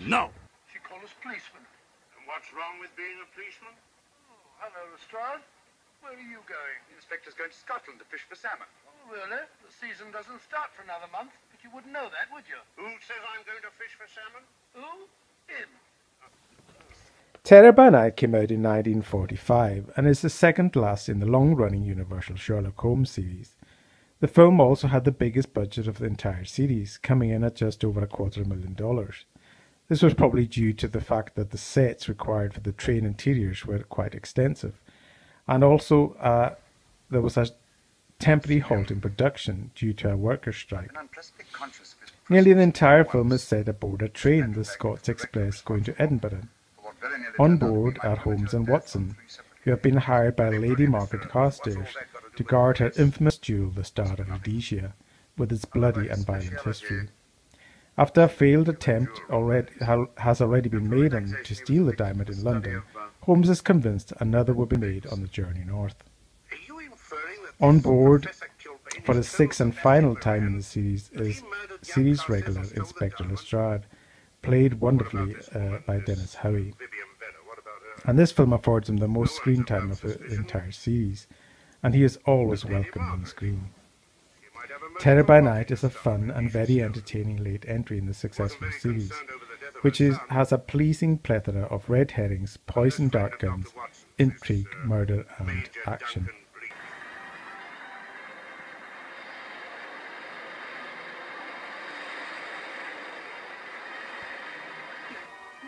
No. She called us policemen. And what's wrong with being a policeman? Oh, hello, Lestrade. Where are you going? The inspector's going to Scotland to fish for salmon. Oh, really? The season doesn't start for another month, but you wouldn't know that, would you? Who says I'm going to fish for salmon? Who? Him. Terror by Night came out in 1945 and is the second last in the long-running Universal Sherlock Holmes series. The film also had the biggest budget of the entire series, coming in at just over $250,000. This was probably due to the fact that the sets required for the train interiors were quite extensive, and also there was a temporary halt in production due to a workers' strike. Nearly the entire film is set aboard a train, the Scots Express, going to Edinburgh. On board are Holmes and Watson, who have been hired by Lady Margaret Carstairs to guard her infamous jewel, the Star of Rhodesia, with its bloody and violent history. After a failed attempt has already been made to steal the diamond in London, Holmes is convinced another will be made on the journey north. On board for the sixth and final time in the series is series regular Inspector Lestrade, played wonderfully by Dennis Howie. And this film affords him the most screen time of the entire series, and he is always welcome on screen. Terror by Night is a fun and very entertaining late entry in the successful series, which has a pleasing plethora of red herrings, poison dart guns, intrigue, murder and action.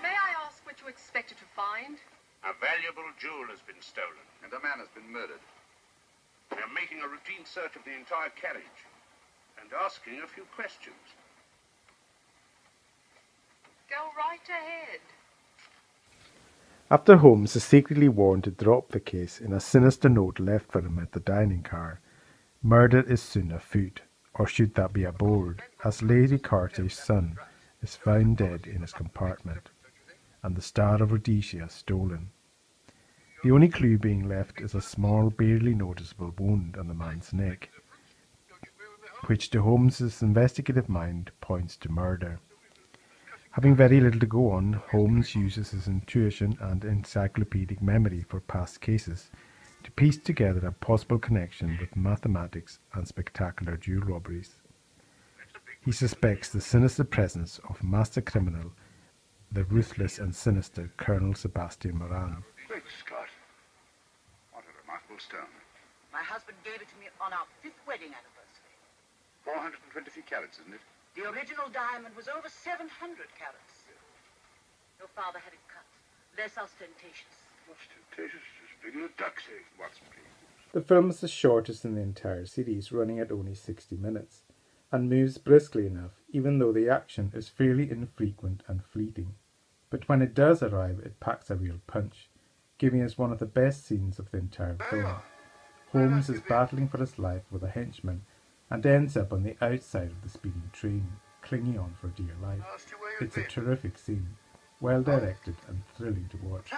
May I ask what you expected to find? A valuable jewel has been stolen. And a man has been murdered. We are making a routine search of the entire carriage and asking a few questions. Go right ahead. After Holmes is secretly warned to drop the case in a sinister note left for him at the dining car, murder is soon afoot, or should that be aboard, as Lady Cartier's son is found dead in his compartment, and the Star of Rhodesia stolen. The only clue being left is a small, barely noticeable wound on the man's neck, which to Holmes's investigative mind points to murder. Having very little to go on, Holmes uses his intuition and encyclopedic memory for past cases to piece together a possible connection with mathematics and spectacular jewel robberies. He suspects the sinister presence of master criminal, the ruthless and sinister Colonel Sebastian Moran. Great Scott. What a remarkable stone. My husband gave it to me on our 5th wedding anniversary. 423 carats, isn't it? The original diamond was over 700 carats. Your father had it cut. Less ostentatious. Ostentatious? As big as a duck's egg. Watson, please. The film is the shortest in the entire series, running at only 60 minutes, and moves briskly enough, even though the action is fairly infrequent and fleeting. But when it does arrive, it packs a real punch, giving us one of the best scenes of the entire film. Holmes is battling for his life with a henchman, and ends up on the outside of the speeding train, clinging on for dear life. It's a terrific scene, well directed and thrilling to watch.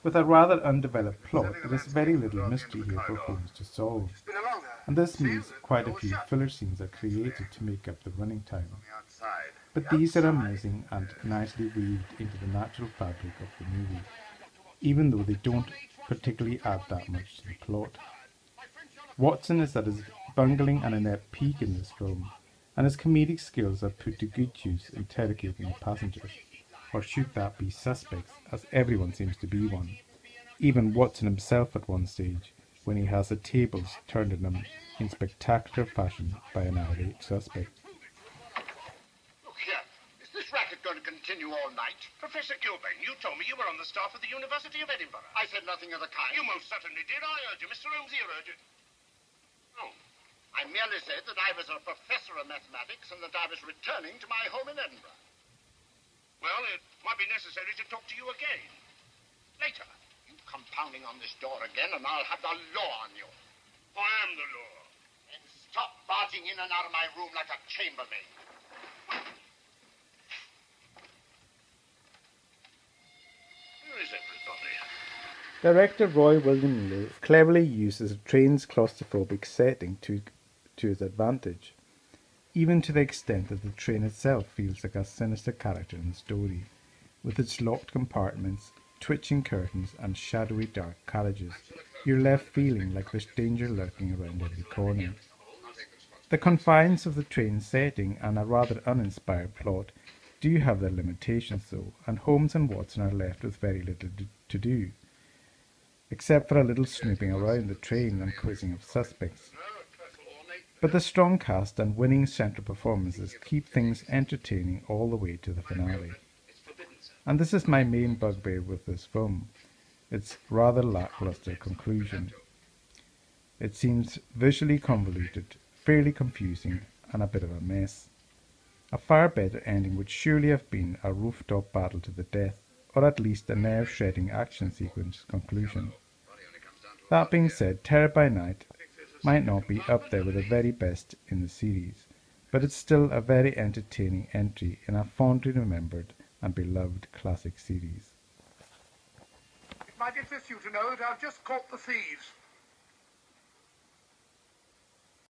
With a rather undeveloped plot, there is very little mystery here for Holmes to solve, and this means quite a few filler scenes are created to make up the running time. But these are amusing and nicely weaved into the natural fabric of the movie, even though they don't particularly add that much to the plot. Watson is at his bungling and inept peak in this film, and his comedic skills are put to good use interrogating the passengers, or should that be suspects, as everyone seems to be one. Even Watson himself at one stage, when he has the tables turned on him in spectacular fashion by an irate suspect. Look here, is this racket going to continue all night? Professor Gilbane, you told me you were on the staff of the University of Edinburgh. I said nothing of the kind. You most certainly did. I urge you. Mr. Holmes here urged it. Oh. I merely said that I was a professor of mathematics and that I was returning to my home in Edinburgh. Well, it might be necessary to talk to you again. Later. You come pounding on this door again and I'll have the law on you. I am the law. And stop barging in and out of my room like a chambermaid. Where is everybody? Director Roy William Lee cleverly uses a train's claustrophobic setting to his advantage. even to the extent that the train itself feels like a sinister character in the story, with its locked compartments, twitching curtains, and shadowy dark carriages. You're left feeling like there's danger lurking around every corner. The confines of the train setting and a rather uninspired plot do have their limitations though, and Holmes and Watson are left with very little to do, except for a little snooping around the train and quizzing of suspects. But the strong cast and winning central performances keep things entertaining all the way to the finale. And this is my main bugbear with this film, its rather lackluster conclusion. It seems visually convoluted, fairly confusing, and a bit of a mess. A far better ending would surely have been a rooftop battle to the death, or at least a nerve-shredding action sequence conclusion. That being said, Terror by Night might not be up there with the very best in the series, but it's still a very entertaining entry in a fondly remembered and beloved classic series. It might interest you to know that I've just caught the thieves.